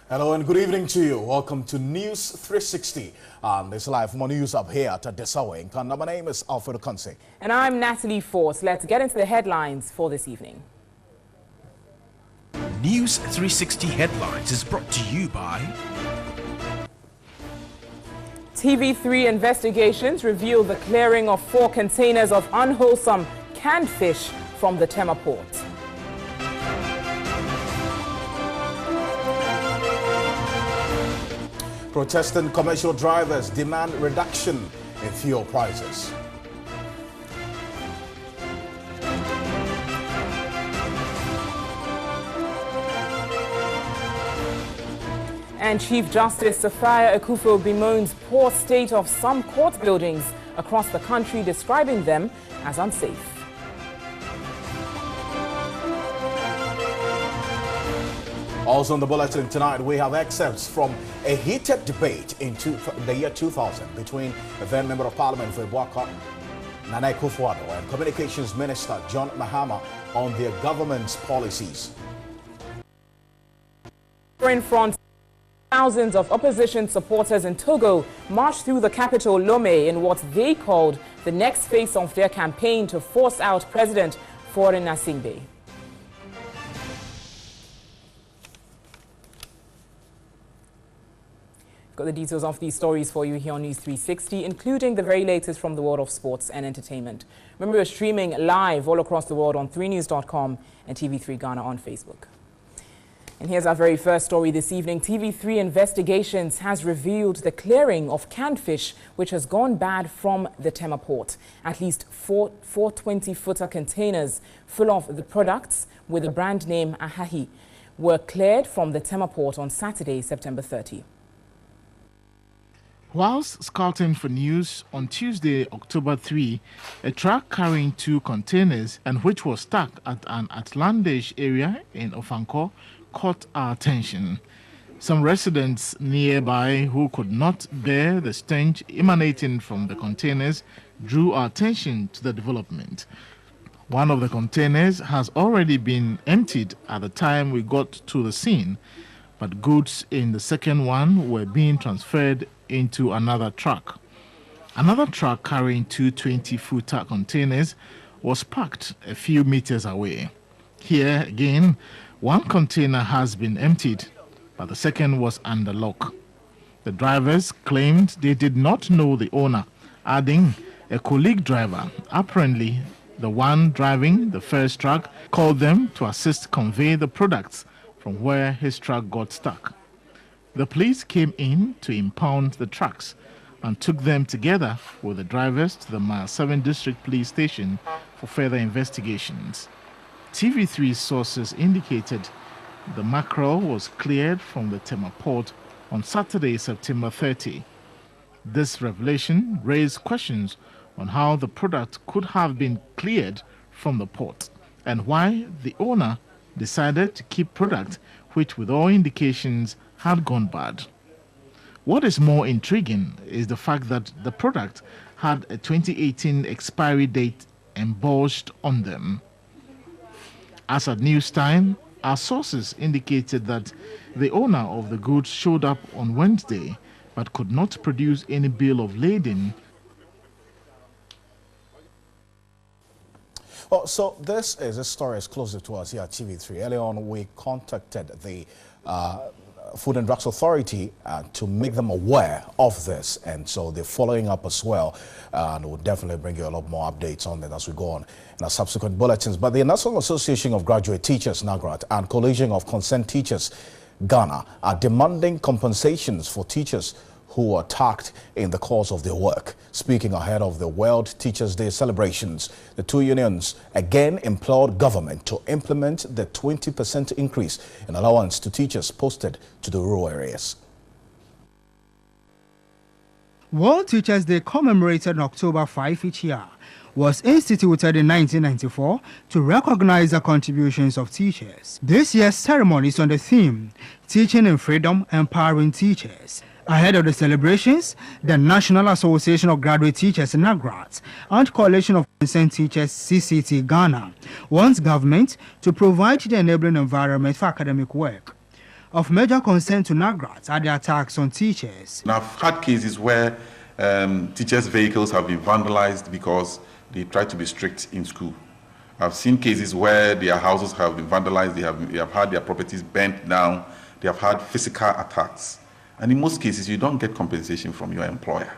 Hello and good evening to you. Welcome to News 360. This live more news up here at Desawe in Kanda. My name is Alfredo Conce. And I'm Natalie Force. Let's get into the headlines for this evening. News 360 Headlines is brought to you by TV3 investigations reveal the clearing of 4 containers of unwholesome canned fish from the Tema port. Protesting commercial drivers demand reduction in fuel prices. And Chief Justice Sophia Akufo bemoans poor state of some court buildings across the country, describing them as unsafe. Also in the bulletin tonight, we have excerpts from a heated debate in the year 2000 between the then Member of Parliament for Ibuaka, Nana Akufo-Addo, and Communications Minister John Mahama on their government's policies. In front, thousands of opposition supporters in Togo marched through the capital Lomé in what they called the next phase of their campaign to force out President Faure Gnassingbé. Got the details of these stories for you here on News 360, including the very latest from the world of sports and entertainment. Remember, we're streaming live all across the world on 3news.com and TV3 Ghana on Facebook. And here's our very first story this evening. TV3 Investigations has revealed the clearing of canned fish which has gone bad from the Tema port. At least 4 20-footer containers full of the products with the brand name Ahahi were cleared from the Tema port on Saturday, September 30. Whilst scouting for news on Tuesday, October 3, a truck carrying 2 containers and which was stuck at an Atlandish area in Ofanko caught our attention. Some residents nearby who could not bear the stench emanating from the containers drew our attention to the development. One of the containers has already been emptied at the time we got to the scene, but goods in the second one were being transferred into another truck. Another truck carrying 2 20-footer containers was parked a few meters away. Here again, one container has been emptied, but the second was under lock. The drivers claimed they did not know the owner, adding a colleague driver, apparently the one driving the first truck, called them to assist convey the products from where his truck got stuck. The police came in to impound the trucks and took them together with the drivers to the Mile 7 District Police Station for further investigations. TV3 sources indicated the mackerel was cleared from the Tema port on Saturday, September 30. This revelation raised questions on how the product could have been cleared from the port and why the owner decided to keep product which, with all indications, had gone bad. What is more intriguing is the fact that the product had a 2018 expiry date embossed on them. As at news time, our sources indicated that the owner of the goods showed up on Wednesday but could not produce any bill of lading. Well, so this is a story exclusive to us here at TV3. Earlier on, we contacted the Food and Drugs Authority to make them aware of this, and so they're following up as well, and we'll definitely bring you a lot more updates on that as we go on in our subsequent bulletins. But the National Association of Graduate Teachers, NAGRAT, and Coalition of Concerned Teachers, Ghana, are demanding compensations for teachers who were attacked in the course of their work. Speaking ahead of the World Teachers' Day celebrations, the 2 unions again implored government to implement the 20% increase in allowance to teachers posted to the rural areas. World Teachers' Day, commemorated on October 5 each year, was instituted in 1994 to recognize the contributions of teachers. This year's ceremony is on the theme, Teaching in Freedom, Empowering Teachers. Ahead of the celebrations, the National Association of Graduate Teachers, NAGRAT, and Coalition of Concerned Teachers, CCT Ghana, wants government to provide the enabling environment for academic work. Of major concern to Nagrats are the attacks on teachers. Now, I've had cases where teachers' vehicles have been vandalized because they try to be strict in school. I've seen cases where their houses have been vandalized, they have had their properties burnt down, they have had physical attacks. And in most cases, you don't get compensation from your employer.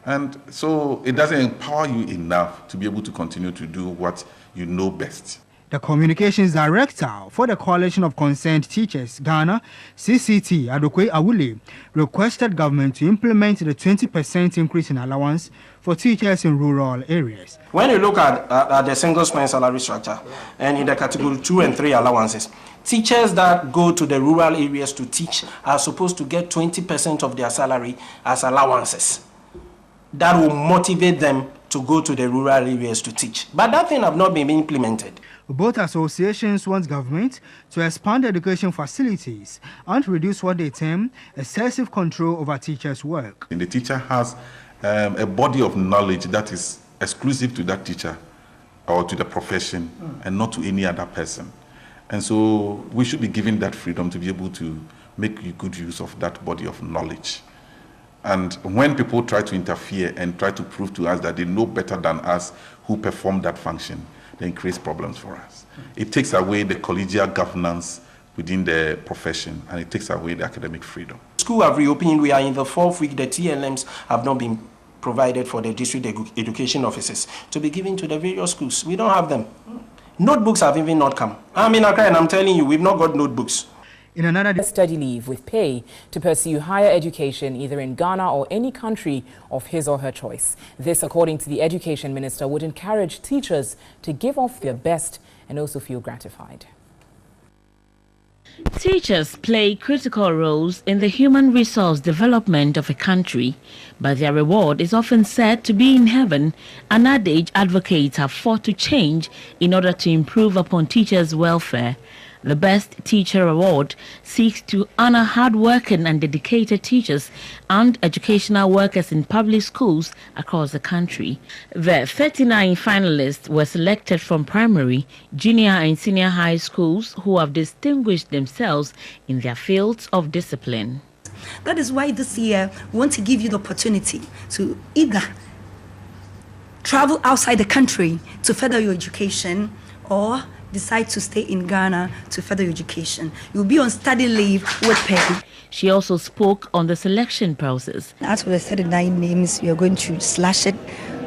And so it doesn't empower you enough to be able to continue to do what you know best. The Communications Director for the Coalition of Concerned Teachers, Ghana, CCT, Adokwe Awule, requested government to implement the 20% increase in allowance for teachers in rural areas. When you look at the single spine salary structure and in the category 2 and 3 allowances, teachers that go to the rural areas to teach are supposed to get 20% of their salary as allowances. That will motivate them to go to the rural areas to teach. But that thing have not been implemented. Both associations want government to expand education facilities and reduce what they term excessive control over teachers' work. And the teacher has a body of knowledge that is exclusive to that teacher or to the profession and not to any other person. And so we should be given that freedom to be able to make good use of that body of knowledge. And when people try to interfere and try to prove to us that they know better than us who perform that function, then it creates problems for us. It takes away the collegial governance within the profession, and it takes away the academic freedom. School have reopened. We are in the 4th week. The TLMs have not been provided for the district education officers to be given to the various schools. We don't have them. Notebooks have even not come. I'm in Accra and I'm telling you, we've not got notebooks. In another study leave with pay to pursue higher education either in Ghana or any country of his or her choice. This, according to the Education Minister, would encourage teachers to give off their best and also feel gratified. Teachers play critical roles in the human resource development of a country, but their reward is often said to be in heaven, an adage advocates have fought to change in order to improve upon teachers' welfare. The Best Teacher Award seeks to honor hard-working and dedicated teachers and educational workers in public schools across the country. The 39 finalists were selected from primary, junior and senior high schools who have distinguished themselves in their fields of discipline. That is why this year we want to give you the opportunity to either travel outside the country to further your education or decide to stay in Ghana to further your education. You'll be on study leave with pay. She also spoke on the selection process. Out of the 39 names, we are going to slash it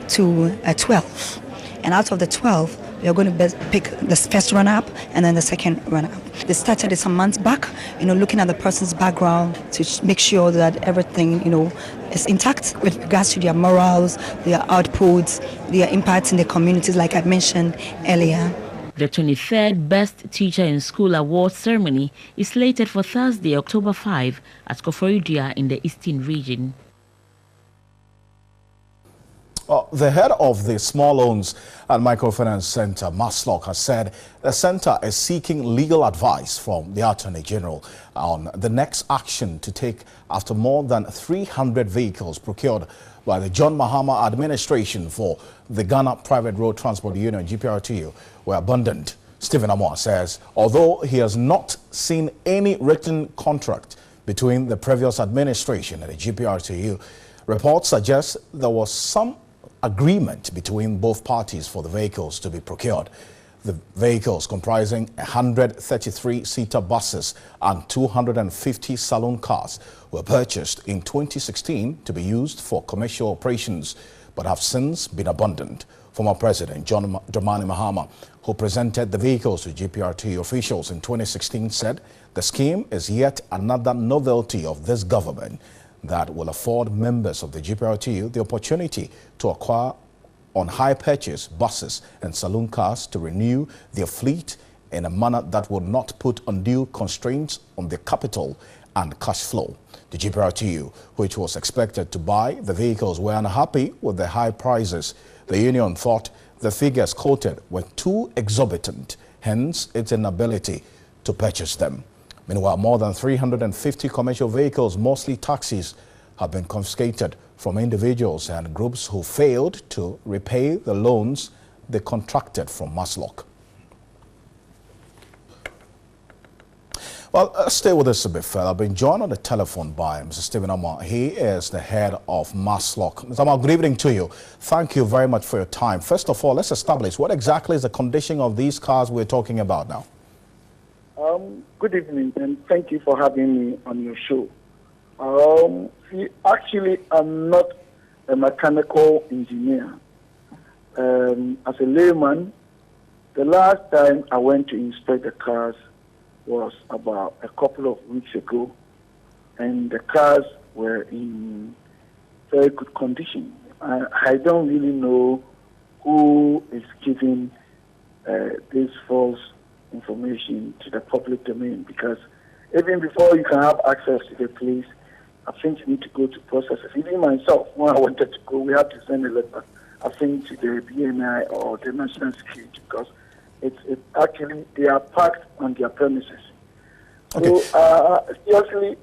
to 12. And out of the 12, we are going to pick the first runner-up and then the second runner-up. They started it some months back, looking at the person's background to make sure that everything, is intact with regards to their morals, their outputs, their impact in the communities, like I mentioned earlier. The 23rd Best Teacher in School Award ceremony is slated for Thursday, October 5 at Koforidua in the Eastern Region. The head of the Small Loans and Microfinance Center, Maslock, has said the center is seeking legal advice from the Attorney General on the next action to take after more than 300 vehicles procured by the John Mahama administration for the Ghana Private Road Transport Union, GPRTU, were abandoned. Stephen Amoah says, although he has not seen any written contract between the previous administration and the GPRTU, reports suggest there was some agreement between both parties for the vehicles to be procured. The vehicles, comprising 133-seater buses and 250 saloon cars, were purchased in 2016 to be used for commercial operations, but have since been abandoned. Former President John Dramani Mahama, who presented the vehicles to GPRT officials in 2016, said the scheme is yet another novelty of this government that will afford members of the GPRTU the opportunity to acquire on hire purchase buses and saloon cars to renew their fleet in a manner that would not put undue constraints on the capital and cash flow. The GPRTU, which was expected to buy the vehicles, were unhappy with the high prices. The union thought the figures quoted were too exorbitant, hence its inability to purchase them. Meanwhile, more than 350 commercial vehicles, mostly taxis, have been confiscated from individuals and groups who failed to repay the loans they contracted from Maslock. Well, stay with us a bit further. I've been joined on the telephone by Mr. Stephen Amar. He is the head of Maslock. Mr. Amar, good evening to you. Thank you very much for your time. First of all, let's establish what exactly is the condition of these cars we're talking about now. Good evening, and thank you for having me on your show. See, actually, I'm not a mechanical engineer. As a layman, the last time I went to inspect the cars was about a couple of weeks ago, and the cars were in very good condition. I don't really know who is giving this false information to the public domain, because even before you can have access to the place, I think you need to go to processes. Even myself, when I wanted to go, we had to send a letter, I think, to the BNI or the National Security, because it's actually, they are parked on their premises. Okay. So, seriously,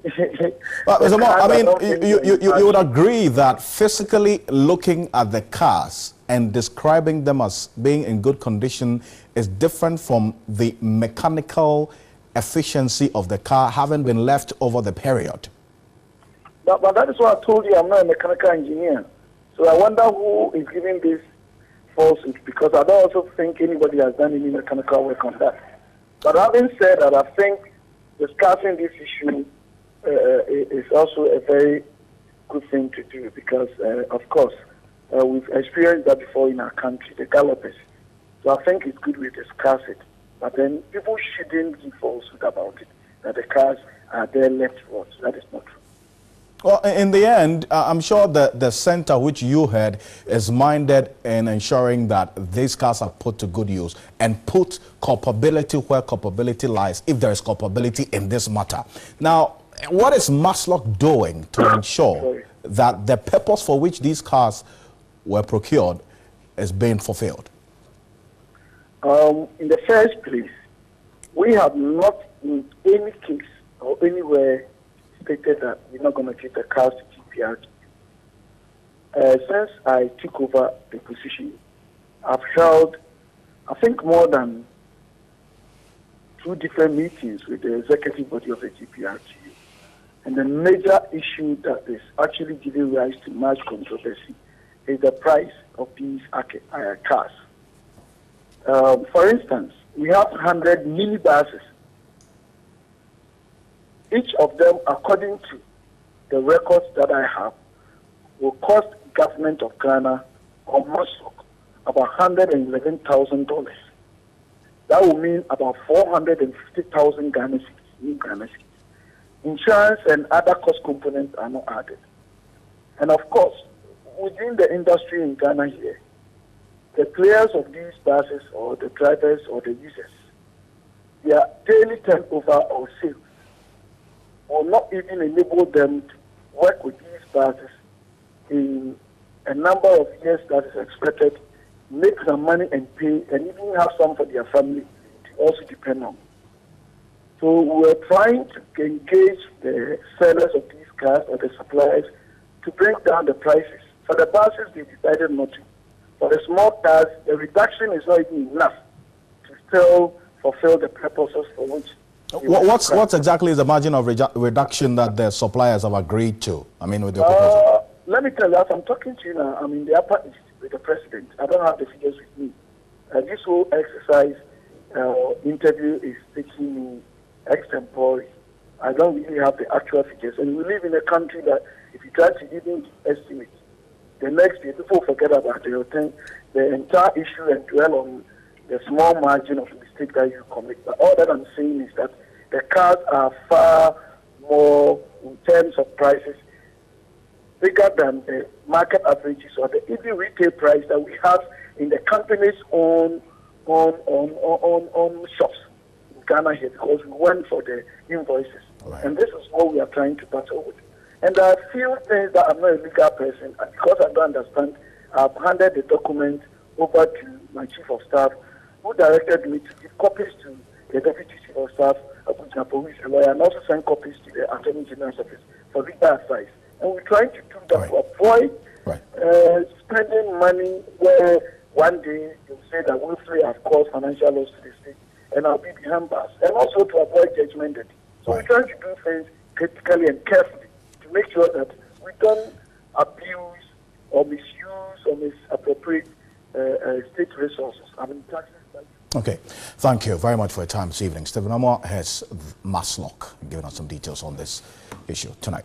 I mean, you would agree that physically looking at the cars and describing them as being in good condition is different from the mechanical efficiency of the car having been left over the period. But that is why I told you I'm not a mechanical engineer. So I wonder who is giving this falsehood, because I don't also think anybody has done any mechanical work on that. But having said that, I think discussing this issue is also a very good thing to do, because, of course, we've experienced that before in our country, the gallopers. So I think it's good we discuss it. But then people shouldn't give falsehood about it, that the cars are there left for us. That is not true. Well, in the end, I'm sure that the center which you head is minded in ensuring that these cars are put to good use and put culpability where culpability lies, if there is culpability in this matter. Now, what is Maslock doing to ensure that the purpose for which these cars were procured is being fulfilled? In the first place, we have not in any case or anywhere stated that we're not going to give the cars to GPRT. Since I took over the position, I've held, I think, more than 2 different meetings with the executive body of the GPRT. And the major issue that is actually giving rise to much controversy is the price of these cars. For instance, we have 100 minibuses. Each of them, according to the records that I have, will cost government of Ghana or Maslock about $111,000. That will mean about 450,000 Ghana cedis, new Ghana cedis. Insurance and other cost components are not added. And of course, within the industry in Ghana here, the players of these buses or the drivers or the users, their daily turnover or sales will not even enable them to work with these buses in a number of years that is expected, make some money and pay, and even have some for their family to also depend on. So we're trying to engage the sellers of these cars or the suppliers to bring down the prices. For the buses, they decided not to. For the small cars, the reduction is not even enough to still fulfill the purposes for which. What exactly is the margin of reduction that the suppliers have agreed to? I mean, with your proposal? Let me tell you, as I'm talking to you now, I'm in the upper east with the president. I don't have the figures with me. This whole exercise interview is taking me extempore. I don't really have the actual figures. And we live in a country that if you try to even estimate, the next day people forget about the entire issue and dwell on the small margin of mistake that you commit. But all that I'm saying is that the cars are far more, in terms of prices, bigger than the market averages or the even retail price that we have in the company's own shops in Ghana here, because we went for the invoices. Right. And this is what we are trying to battle with. And there are a few things that I'm not a legal person, and because I don't understand, I've handed the document over to my chief of staff, who directed me to give copies to the deputy chief of staff, who is a lawyer, and also send copies to the attorney general's office for legal advice. And we're trying to do that to avoid spending money where one day you'll say that willfully have caused financial loss to the state, and I'll be behind bars. And also to avoid judgment. So we try to do things critically and carefully to make sure that we don't abuse or misuse or misappropriate state resources. I mean, taxes. Okay, thank you very much for your time this evening. Stephen Amor has Maslock giving us some details on this issue tonight.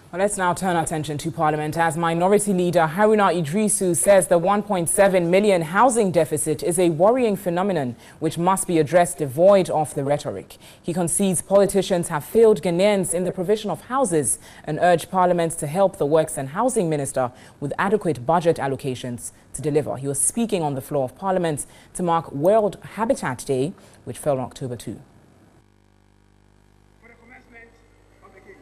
Well, let's now turn our attention to Parliament as Minority Leader Haruna Idrisu says the 1.7 million housing deficit is a worrying phenomenon which must be addressed devoid of the rhetoric. He concedes politicians have failed Ghanaians in the provision of houses and urged Parliament to help the Works and Housing Minister with adequate budget allocations to deliver. He was speaking on the floor of Parliament to mark World Habitat Day, which fell on October 2.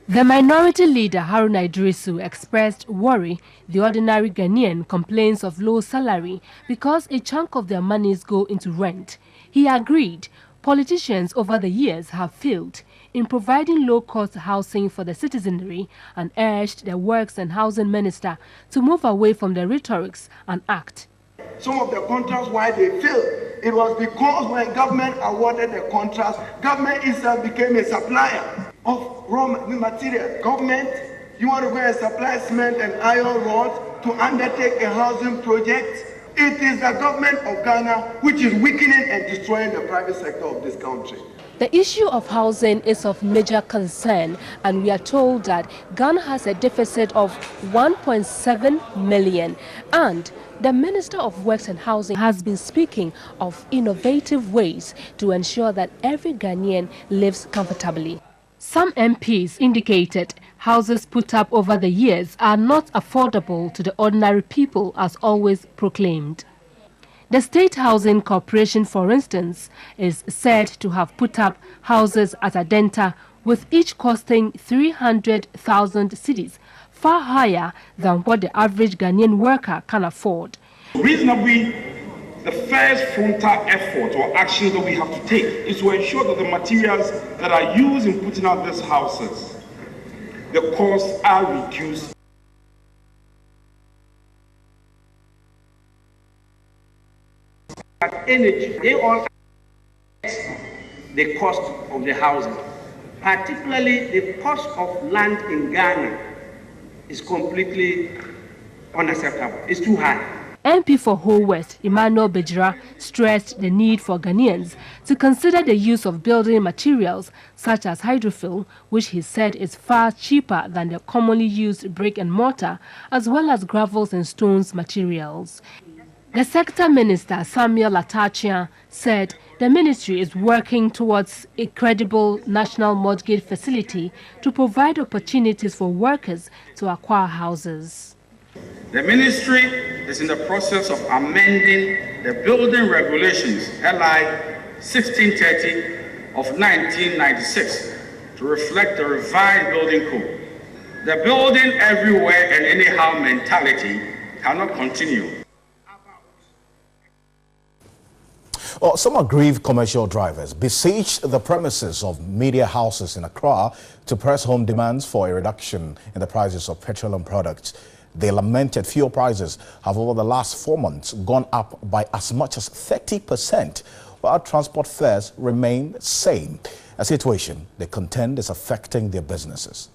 The Minority Leader Haruna Idrisu expressed worry the ordinary Ghanaian complains of low salary because a chunk of their monies go into rent. He agreed politicians over the years have failed in providing low-cost housing for the citizenry and urged the Works and Housing Minister to move away from the rhetorics and act. Some of the contracts, why they failed, it was because when government awarded the contracts, government itself became a supplier of raw material. Government, you want to go and supply cement and iron rod to undertake a housing project? It is the government of Ghana which is weakening and destroying the private sector of this country. The issue of housing is of major concern, and we are told that Ghana has a deficit of 1.7 million, and the Minister of Works and Housing has been speaking of innovative ways to ensure that every Ghanaian lives comfortably. Some MPs indicated houses put up over the years are not affordable to the ordinary people as always proclaimed. The State Housing Corporation, for instance, is said to have put up houses at Adenta with each costing 300,000 cedis, far higher than what the average Ghanaian worker can afford. Reasonably, the first frontal effort or action that we have to take is to ensure that the materials that are used in putting out these houses, the costs are reduced. Energy, they all the cost of the housing, particularly the cost of land in Ghana is completely unacceptable. It's too high. MP for Ho West, Emmanuel Bejira, stressed the need for Ghanaians to consider the use of building materials such as hydrofill, which he said is far cheaper than the commonly used brick and mortar, as well as gravels and stones materials. The Sector Minister, Samuel Latachia, said the ministry is working towards a credible national mortgage facility to provide opportunities for workers to acquire houses. The ministry is in the process of amending the building regulations, LI 1630 of 1996, to reflect the revised building code. The building everywhere and anyhow mentality cannot continue. Well, some aggrieved commercial drivers besieged the premises of media houses in Accra to press home demands for a reduction in the prices of petroleum products. They lamented fuel prices have over the last 4 months gone up by as much as 30%, while transport fares remain the same, a situation they contend is affecting their businesses.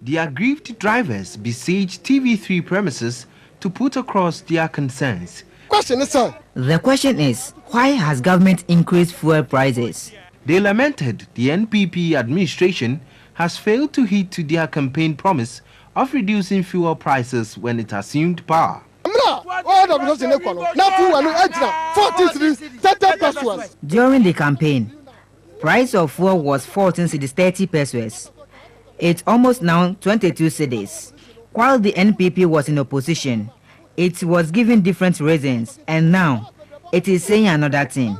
The aggrieved drivers besieged TV3 premises to put across their concerns. The question is, why has government increased fuel prices? They lamented the NPP administration has failed to heed to their campaign promise of reducing fuel prices when it assumed power. During the campaign, price of fuel was 14 cedis 30 pesos. It's almost now 22 cedis. While the NPP was in opposition, it was given different reasons, and now it is saying another thing.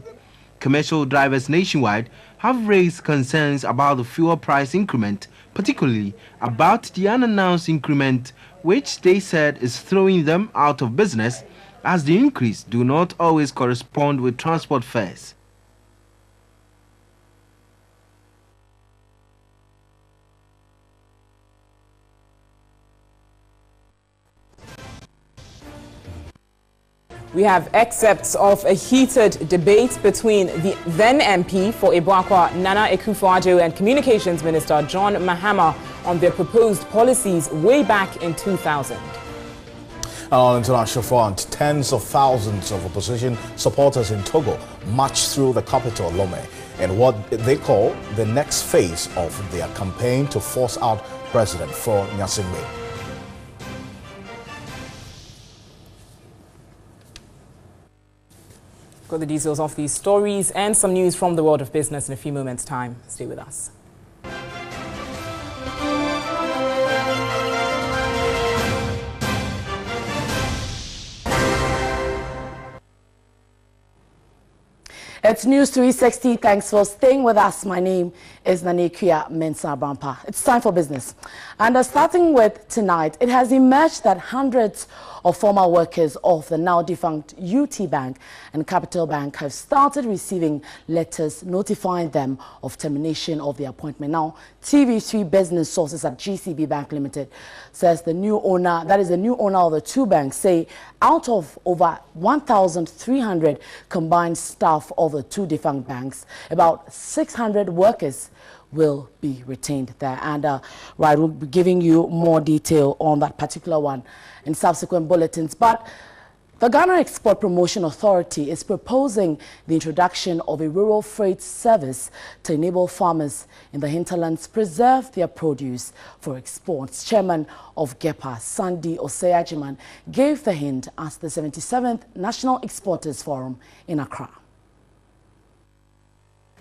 Commercial drivers nationwide have raised concerns about the fuel price increment, particularly about the unannounced increment, which they said is throwing them out of business, as the increase do not always correspond with transport fares. We have excerpts of a heated debate between the then MP for Ibuakwa, Nana Akufo-Addo, and Communications Minister John Mahama on their proposed policies way back in 2000. On international front, tens of thousands of opposition supporters in Togo marched through the capital, Lomé, in what they call the next phase of their campaign to force out President Faure Gnassingbé. Got the details of these stories and some news from the world of business in a few moments' time. Stay with us. It's News 360. Thanks for staying with us. My name is Nanekia Mensah-Brampa. It's time for business. And starting with tonight, it has emerged that hundreds of former workers of the now defunct UT Bank and Capital Bank have started receiving letters notifying them of termination of their appointment. Now, TV3 business sources at GCB Bank Limited says the new owner, that is the new owner of the two banks, say out of over 1,300 combined staff of the two defunct banks, about 600 workers will be retained there. And right, we'll be giving you more detail on that particular one in subsequent bulletins. But the Ghana Export Promotion Authority is proposing the introduction of a rural freight service to enable farmers in the hinterlands preserve their produce for exports. Chairman of GEPA, Sandy Osei-Agyemang, gave the hint at the 77th National Exporters Forum in Accra.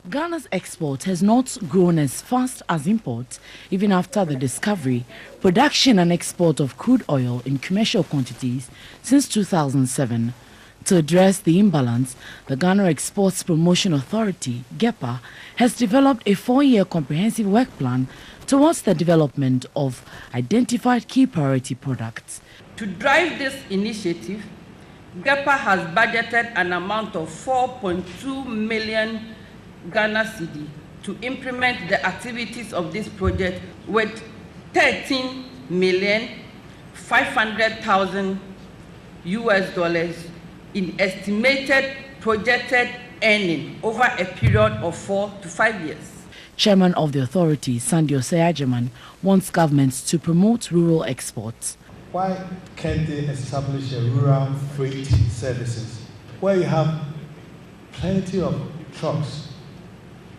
Ghana's export has not grown as fast as import, even after the discovery, production and export of crude oil in commercial quantities since 2007. To address the imbalance, the Ghana Exports Promotion Authority, GEPA, has developed a 4-year comprehensive work plan towards the development of identified key priority products. To drive this initiative, GEPA has budgeted an amount of 4.2 million Ghana cedi to implement the activities of this project, with 13,500,000 US dollars in estimated projected earning over a period of 4 to 5 years. Chairman of the authority, Sandy Osei-Agyemang, wants governments to promote rural exports. Why can't they establish a rural freight services where you have plenty of trucks?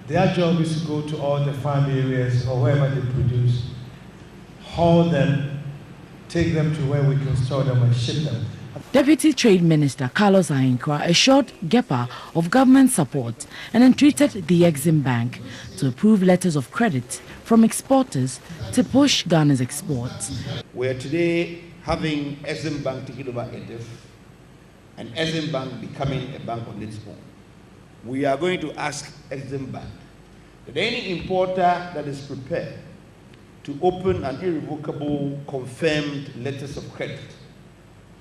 Their job is to go to all the farm areas or wherever they produce, haul them, take them to where we can store them and ship them. Deputy Trade Minister Carlos Ahinkra assured GEPA of government support and entreated the Exim Bank to approve letters of credit from exporters to push Ghana's exports. We are today having Exim Bank taking over EDF and Exim Bank becoming a bank on its own. We are going to ask Exim Bank that any importer that is prepared to open an irrevocable confirmed letters of credit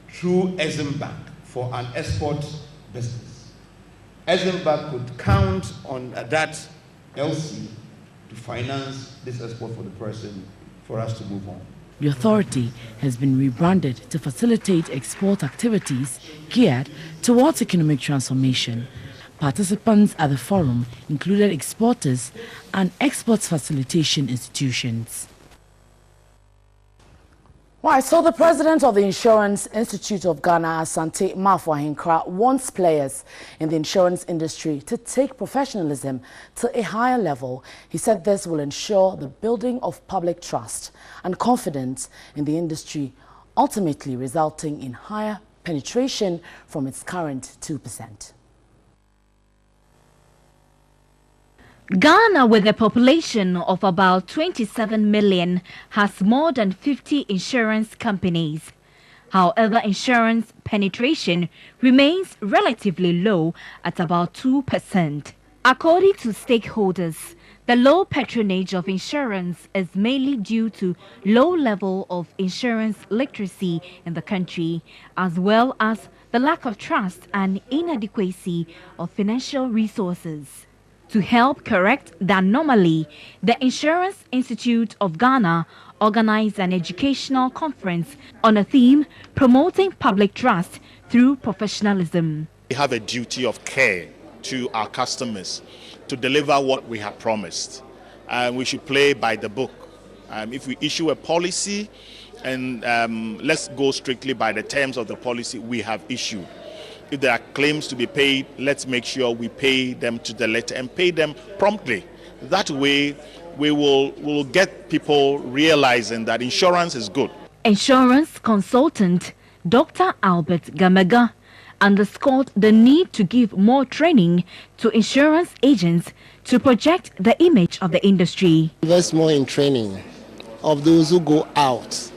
through Exim Bank for an export business, Exim Bank could count on that LC to finance this export for the person for us to move on. The authority has been rebranded to facilitate export activities geared towards economic transformation. Participants at the forum included exporters and exports facilitation institutions. Right, so the president of the Insurance Institute of Ghana, Asante Mafo Ahinkra, wants players in the insurance industry to take professionalism to a higher level. He said this will ensure the building of public trust and confidence in the industry, ultimately resulting in higher penetration from its current 2%. Ghana, with a population of about 27 million, has more than 50 insurance companies. However, insurance penetration remains relatively low at about 2%. According to stakeholders, the low patronage of insurance is mainly due to low level of insurance literacy in the country, as well as the lack of trust and inadequacy of financial resources. To help correct the anomaly, the Insurance Institute of Ghana organized an educational conference on a theme promoting public trust through professionalism. We have a duty of care to our customers to deliver what we have promised. We should play by the book. If we issue a policy, and let's go strictly by the terms of the policy we have issued. If there are claims to be paid, let's make sure we pay them to the letter and pay them promptly. That way, we will get people realizing that insurance is good. Insurance consultant Dr. Albert Gamega underscored the need to give more training to insurance agents to project the image of the industry. Invest more in training of those who go out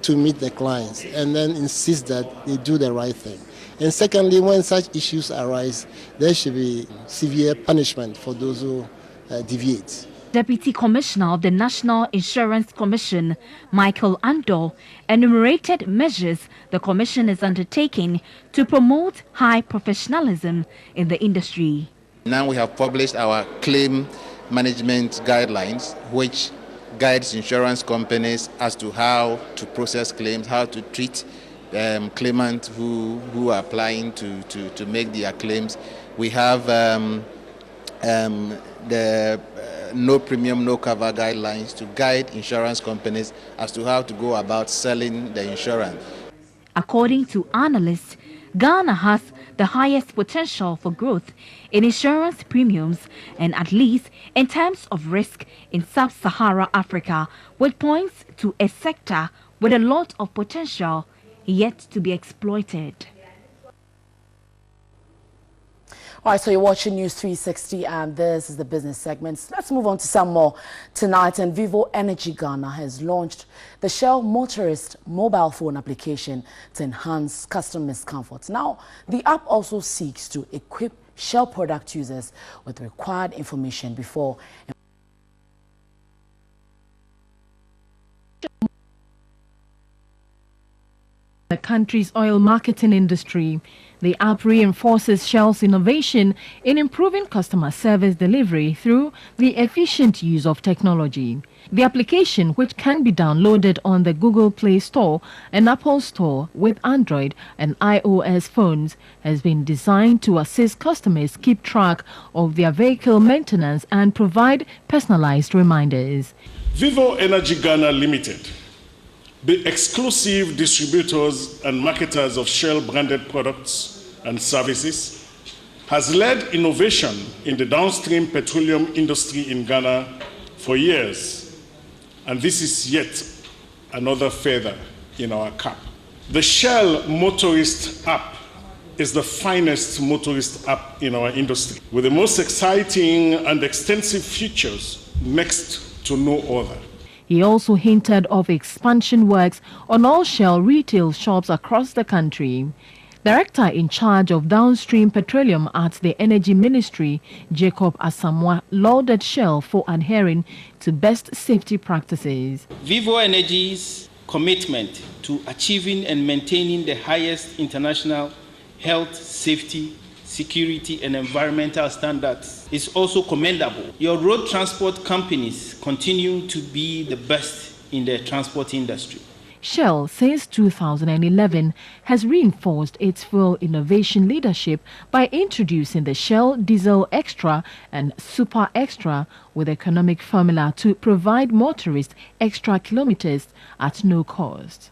to meet the clients and then insist that they do the right thing. And secondly, when such issues arise, there should be severe punishment for those who deviate. Deputy Commissioner of the National Insurance Commission, Michael Andor, enumerated measures the Commission is undertaking to promote high professionalism in the industry. Now we have published our claim management guidelines, which guides insurance companies as to how to process claims, how to treat claimants who are applying to make their claims. We have the no premium, no cover guidelines to guide insurance companies as to how to go about selling the insurance. According to analysts, Ghana has the highest potential for growth in insurance premiums and at least in terms of risk in sub-Saharan Africa, which points to a sector with a lot of potential yet to be exploited. All right, so you're watching News 360 and this is the business segments. Let's move on to some more tonight. And Vivo Energy Ghana has launched the Shell Motorist mobile phone application to enhance customers' comfort. Now, the app also seeks to equip Shell product users with required information before the country's oil marketing industry. The app reinforces Shell's innovation in improving customer service delivery through the efficient use of technology. The application, which can be downloaded on the Google Play Store and Apple Store with Android and iOS phones, has been designed to assist customers keep track of their vehicle maintenance and provide personalized reminders. Vivo Energy Ghana Limited, the exclusive distributors and marketers of Shell-branded products and services, has led innovation in the downstream petroleum industry in Ghana for years. And this is yet another feather in our cap. The Shell Motorist app is the finest motorist app in our industry, with the most exciting and extensive features next to no other. He also hinted of expansion works on all Shell retail shops across the country. Director in charge of downstream petroleum at the Energy Ministry, Jacob Asamoah, lauded Shell for adhering to best safety practices. Vivo Energy's commitment to achieving and maintaining the highest international health, safety, security and environmental standards is also commendable. Your road transport companies continue to be the best in the transport industry. Shell, since 2011, has reinforced its fuel innovation leadership by introducing the Shell Diesel Extra and Super Extra with economic formula to provide motorists extra kilometers at no cost.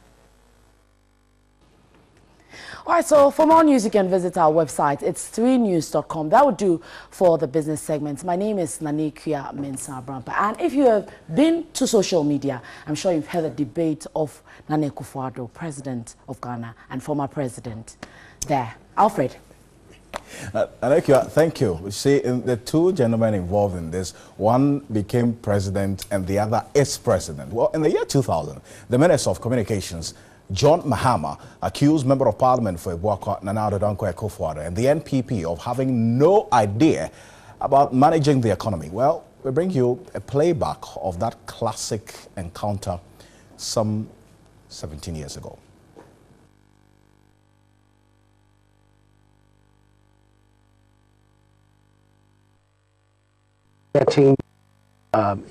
All right, so for more news, you can visit our website. It's 3news.com. That would do for the business segments. My name is Nanekia Mensah-Brampa. And if you have been to social media, I'm sure you've heard the debate of Nana Akufo-Addo, president of Ghana and former president there. Alfred. Nanekia, thank you. You see, the two gentlemen involved in this, one became president and the other is president. Well, in the year 2000, the Minister of Communications, John Mahama, accused Member of Parliament for Ibuako, Nana Akufo-Addo, and the NPP of having no idea about managing the economy. Well, we bring you a playback of that classic encounter some 17 years ago. getting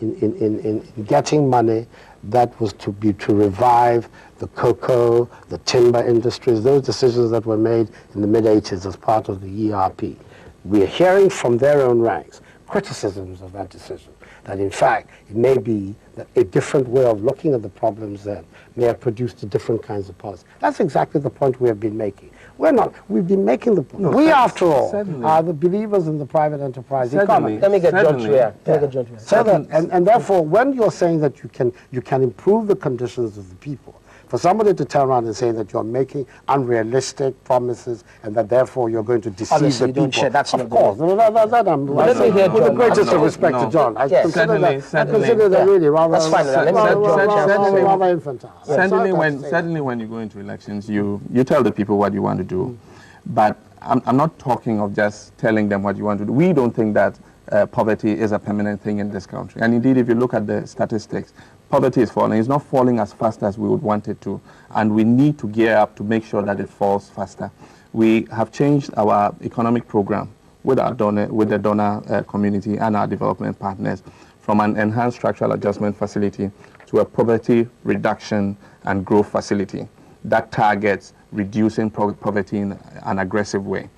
in getting money that was to revive the cocoa, the timber industries, those decisions that were made in the mid-80s as part of the ERP. We are hearing from their own ranks criticisms of that decision, that in fact it may be that a different way of looking at the problems then may have produced different kinds of policy. That's exactly the point we have been making. We've been making the point. We, after all, are the believers in the private enterprise economy. Let me get John to react. So that, and therefore, when you're saying that you can improve the conditions of the people, for somebody to turn around and say that you're making unrealistic promises and that therefore you're going to deceive the people. Don't share. That's of course. With the greatest of respect to John. I consider that really rather infantile. Certainly when you go into elections, you tell the people what you want to do. But I'm not talking of just telling them what you want to do. We don't think that poverty is a permanent thing in this country. And indeed, if you look at the statistics, poverty is falling. It's not falling as fast as we would want it to. And we need to gear up to make sure that it falls faster. We have changed our economic program with the donor community and our development partners from an enhanced structural adjustment facility to a poverty reduction and growth facility that targets reducing poverty in an aggressive way.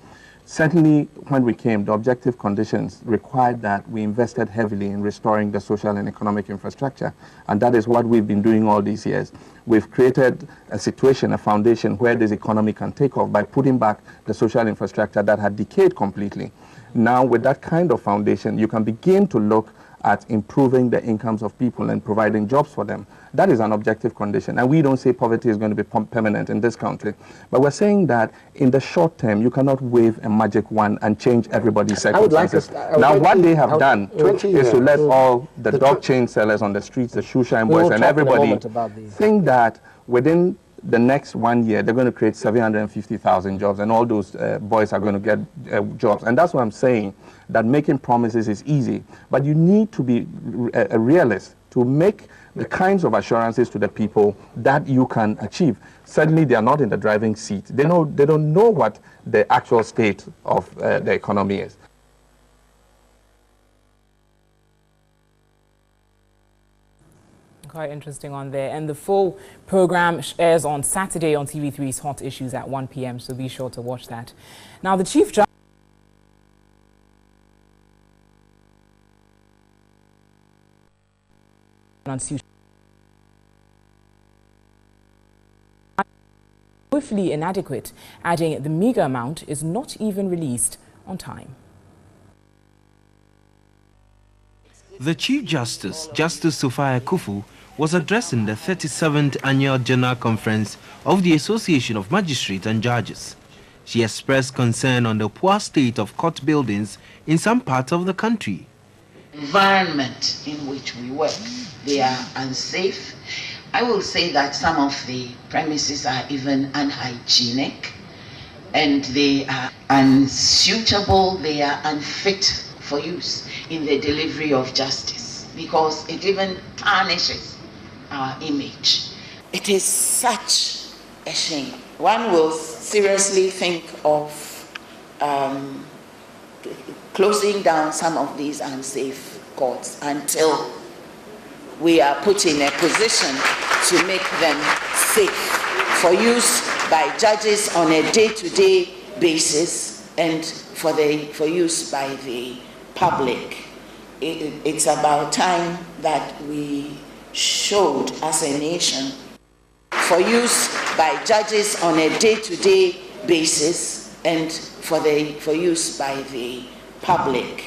Certainly, when we came, the objective conditions required that we invested heavily in restoring the social and economic infrastructure, and that is what we've been doing all these years. We've created a situation, a foundation where this economy can take off by putting back the social infrastructure that had decayed completely. Now, with that kind of foundation, you can begin to look at improving the incomes of people and providing jobs for them. That is an objective condition. And we don't say poverty is going to be permanent in this country. But we're saying that in the short term, you cannot wave a magic wand and change everybody's circumstances. Now, what they have done is to let all the dog chain sellers on the streets, the shoe shine boys, and everybody think that within the next 1 year, they're going to create 750,000 jobs, and all those boys are going to get jobs. And that's what I'm saying, that making promises is easy. But you need to be a realist to make the kinds of assurances to the people that you can achieve. Certainly, they are not in the driving seat. They don't know what the actual state of the economy is. Quite interesting on there. And the full program airs on Saturday on TV3's Hot Issues at 1 p.m. So be sure to watch that. Now, the Chief Justice woefully inadequate, adding the meager amount is not even released on time. The Chief Justice, Justice Sophia Kufu, was addressing the 37th Annual General Conference of the Association of Magistrates and Judges. She expressed concern on the poor state of court buildings in some parts of the country. Environment in which we work, they are unsafe. I will say that some of the premises are even unhygienic, and they are unsuitable, they are unfit for use in the delivery of justice, because it even tarnishes our image. It is such a shame. One will seriously think of closing down some of these unsafe courts until we are put in a position to make them safe for use by judges on a day-to-day basis and for use by the public. It's about time that we showed as a nation, for use by judges on a day-to-day basis and for use by the public.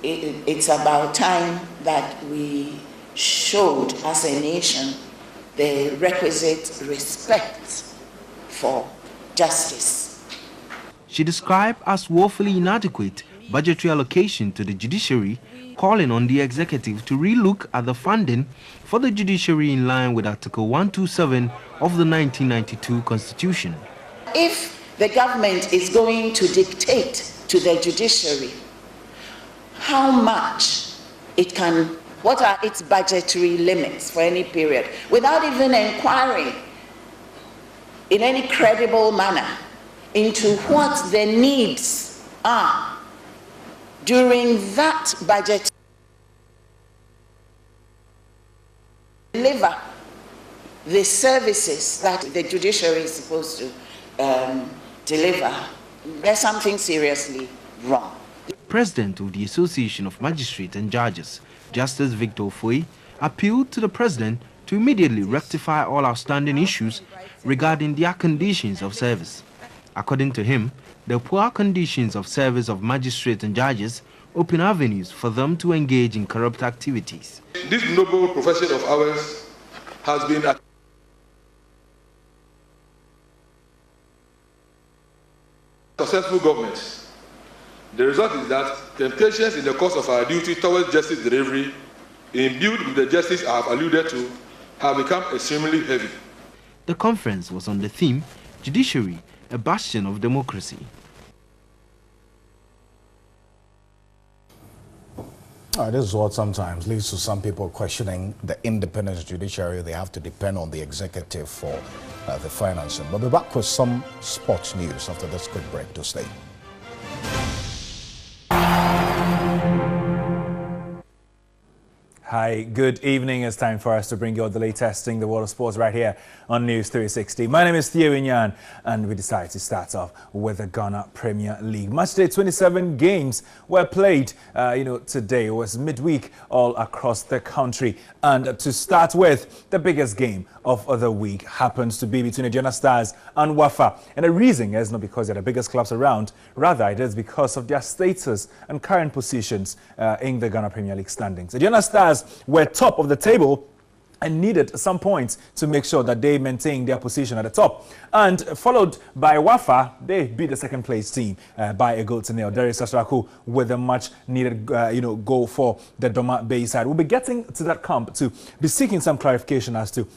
It's about time that we showed as a nation the requisite respect for justice. She described as woefully inadequate budgetary allocation to the judiciary, calling on the executive to relook at the funding for the judiciary in line with Article 127 of the 1992 Constitution. If the government is going to dictate to the judiciary how much it can, what are its budgetary limits for any period, without even inquiring in any credible manner into what the needs are during that budget the services that the judiciary is supposed to deliver, there's something seriously wrong. President of the Association of Magistrates and Judges, Justice Victor Foy, appealed to the president to immediately rectify all outstanding issues regarding their conditions of service. According to him, the poor conditions of service of magistrates and judges open avenues for them to engage in corrupt activities. This noble profession of ours has been a successful government. The result is that temptations in the course of our duty towards justice delivery, imbued with the justice I have alluded to, have become extremely heavy. The conference was on the theme, Judiciary, a bastion of democracy. This is what sometimes leads to some people questioning the independence of the judiciary. They have to depend on the executive for the financing. We'll be back with some sports news after this quick break. To stay. Hi, good evening. It's time for us to bring you all the latest in the world of sports right here on News 360. My name is Theo Inyan, and we decided to start off with the Ghana Premier League. Matchday 27 games were played, today. It was midweek all across the country. And to start with, the biggest game of the week happens to be between the Asiedu Stars and Wafa. And the reason is not because they're the biggest clubs around, rather it is because of their status and current positions in the Ghana Premier League standings. The Asiedu Stars were top of the table and needed some points to make sure that they maintain their position at the top. And followed by Wafa, they beat the second place team by a goal to nil. Darius Sasraku with a much needed goal for the Doma Bay side. We'll be getting to that camp to be seeking some clarification as to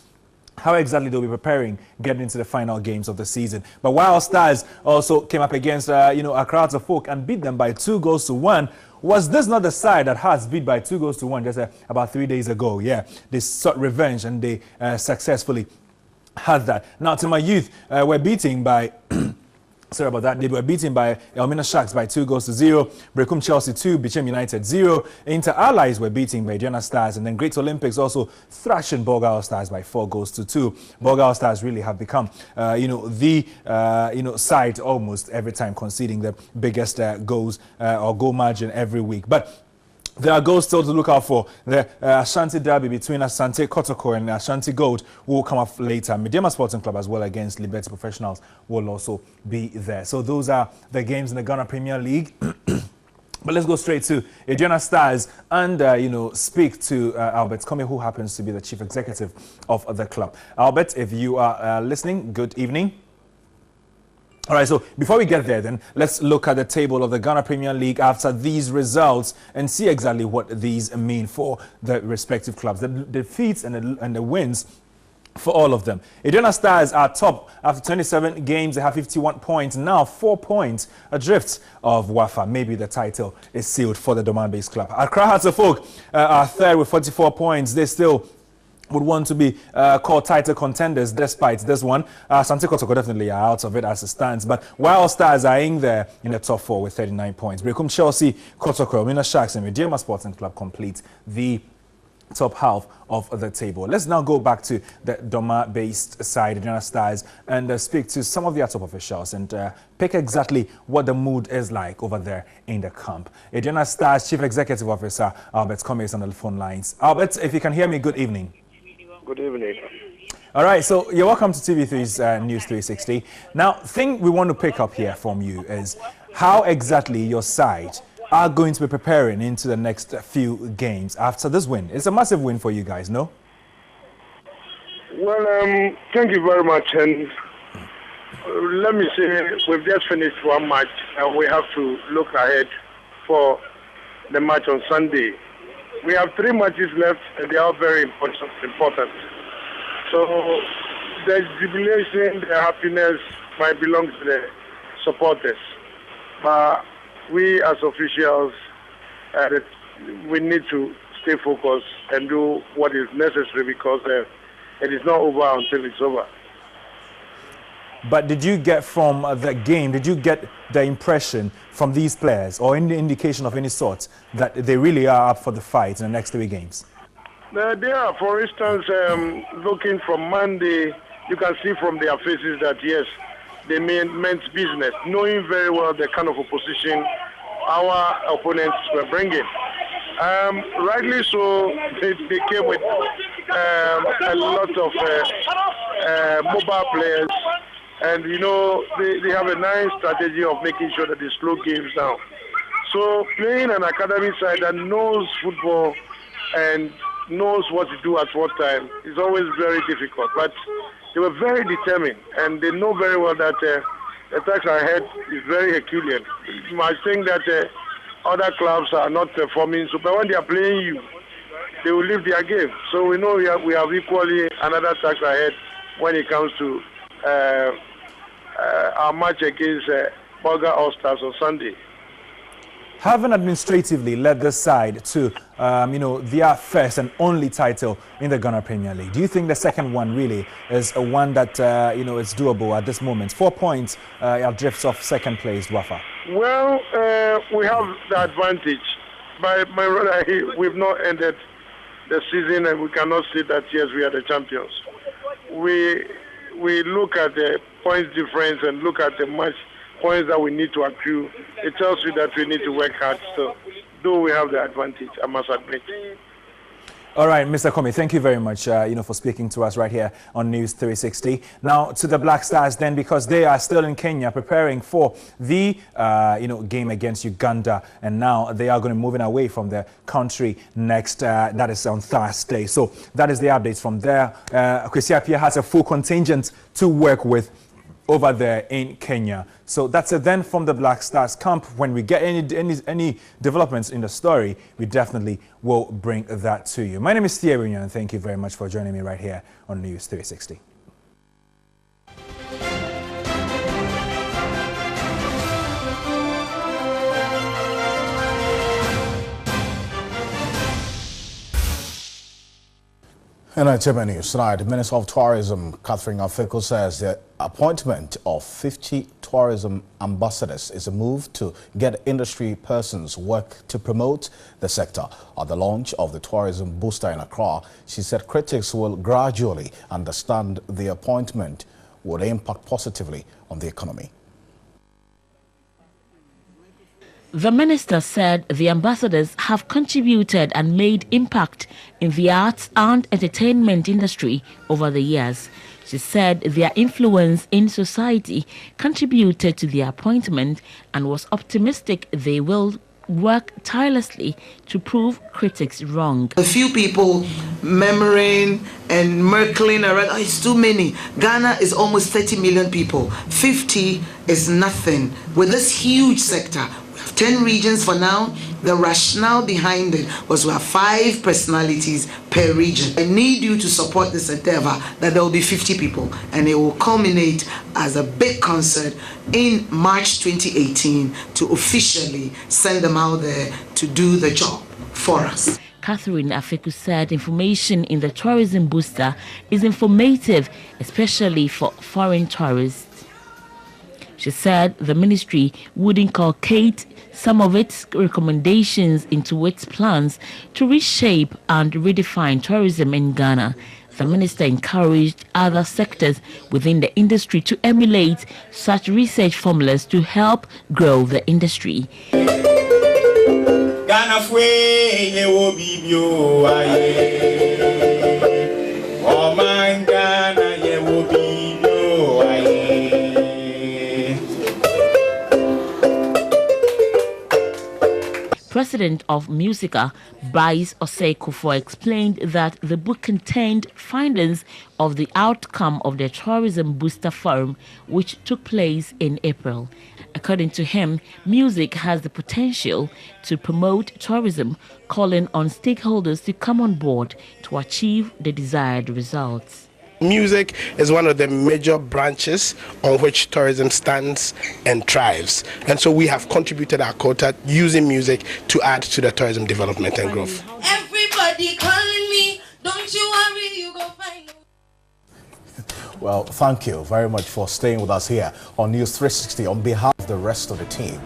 how exactly they'll be preparing getting into the final games of the season. But Wild Stars also came up against Accra Folk and beat them by 2-1. Was this not the side that Hearts beat by 2-1 just about 3 days ago? Yeah, they sought revenge and they successfully had that. Now, to my youth, we're beating by... Sorry about that. They were beaten by Elmina Sharks by 2-0. Brekum Chelsea 2, Bichem United 0. Inter Allies were beaten by Asiedu Stars, and then Great Olympics also thrashing Boga Stars by 4-2. Boga Stars really have become, the side almost every time, conceding the biggest goals or goal margin every week. But there are goals still to look out for. The Ashanti derby between Asante Kotoko and Ashanti Gold will come up later. Mediama Sporting Club as well against Liberty Professionals will also be there. So those are the games in the Ghana Premier League. But let's go straight to Asiedu Stars and, speak to Albert Kome, who happens to be the chief executive of the club. Albert, if you are listening, good evening. All right, so before we get there, then, let's look at the table of the Ghana Premier League after these results and see exactly what these mean for the respective clubs. The defeats and the wins for all of them. Asiedu Stars are top after 27 games. They have 51 points. Now 4 points adrift of Wafa. Maybe the title is sealed for the Doma-based club. Accra Hearts of Oak are third with 44 points. They still would want to be called title contenders despite this one. Asante Kotoko definitely are out of it as it stands, but Wild Stars are in there in the top 4 with 39 points. Brekum Chelsea, Kotoko, Elmina Sharks and Mediama Sporting Club complete the top half of the table. Let's now go back to the Doma-based side, Asiedu Stars, and speak to some of their top officials and pick exactly what the mood is like over there in the camp. Asiedu Stars Chief Executive Officer Albert Kome is on the phone lines. Albert, if you can hear me, good evening. Good evening. All right, so you're welcome to TV3's News 360. Now, thing we want to pick up here from you is how exactly your side are going to be preparing into the next few games after this win. It's a massive win for you guys, no? Well, thank you very much. And let me say, we've just finished one match, and we have to look ahead for the match on Sunday. We have 3 matches left, and they are very important. So the jubilation, the happiness might belong to the supporters. But we as officials, we need to stay focused and do what is necessary because it is not over until it's over. But did you get from the game, did you get the impression from these players or any indication of any sort that they really are up for the fight in the next 3 games? They are, for instance, looking from Monday, you can see from their faces that, yes, they meant business, knowing very well the kind of opposition our opponents were bringing. Rightly so, they came with a lot of mobile players, and you know they have a nice strategy of making sure that they slow games down. So playing an academy side that knows football and knows what to do at what time is always very difficult. But they were very determined, and they know very well that the task ahead is very Herculean. You might think that other clubs are not performing, so but when they are playing you, they will leave their game. So we know we have equally another task ahead when it comes to our match against Bolga All-Stars on Sunday. Having administratively led this side to, their first and only title in the Ghana Premier League, do you think the second one really is a one that, is doable at this moment? 4 points drifts off second place, Wafa. Well, we have the advantage. By my brother, we've not ended the season, and we cannot say that, yes, we are the champions. We look at the points difference and look at the match points that we need to accrue. It tells you that we need to work hard. So, though we have the advantage, I must admit. All right, Mr. Comey, thank you very much, for speaking to us right here on News 360. Now to the Black Stars then, because they are still in Kenya preparing for the, game against Uganda, and now they are going to be moving away from the country next. That is on Thursday. So that is the updates from there. Kwesi Appiah has a full contingent to work with over there in Kenya. So that's it then from the Black Stars camp. When we get any developments in the story, we definitely will bring that to you. My name is Thierry, and thank you very much for joining me right here on News 360. In our news tonight, the Minister of Tourism, Catherine Afeko, says the appointment of 50 tourism ambassadors is a move to get industry persons work to promote the sector. At the launch of the tourism booster in Accra, she said critics will gradually understand the appointment would impact positively on the economy. The minister said the ambassadors have contributed and made impact in the arts and entertainment industry over the years. She said their influence in society contributed to the appointment and was optimistic they will work tirelessly to prove critics wrong. A few people murmuring and merkling around, it's too many. Ghana is almost 30 million people. 50 is nothing. With this huge sector, 10 regions for now. The rationale behind it was we have 5 personalities per region. I need you to support this endeavor that there will be 50 people, and it will culminate as a big concert in March 2018 to officially send them out there to do the job for us. Catherine Afeko said information in the tourism booster is informative, especially for foreign tourists. She said the ministry would inculcate some of its recommendations into its plans to reshape and redefine tourism in Ghana. The minister encouraged other sectors within the industry to emulate such research formulas to help grow the industry. President of Musica, Bryce Osei-Kuffour, explained that the book contained findings of the outcome of the Tourism Booster Forum, which took place in April. According to him, music has the potential to promote tourism, calling on stakeholders to come on board to achieve the desired results. Music is one of the major branches on which tourism stands and thrives. And so we have contributed our quota using music to add to the tourism development and growth. Everybody calling me, don't you worry, you go find. Well, thank you very much for staying with us here on News 360. On behalf of the rest of the team,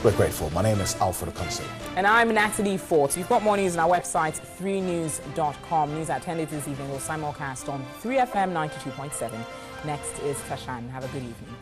We're grateful. My name is Alfred Okansi. And I'm Natalie Fort. We've got more news on our website, 3news.com. News at 10 this evening will simulcast on 3FM 92.7. Next is Tashan. Have a good evening.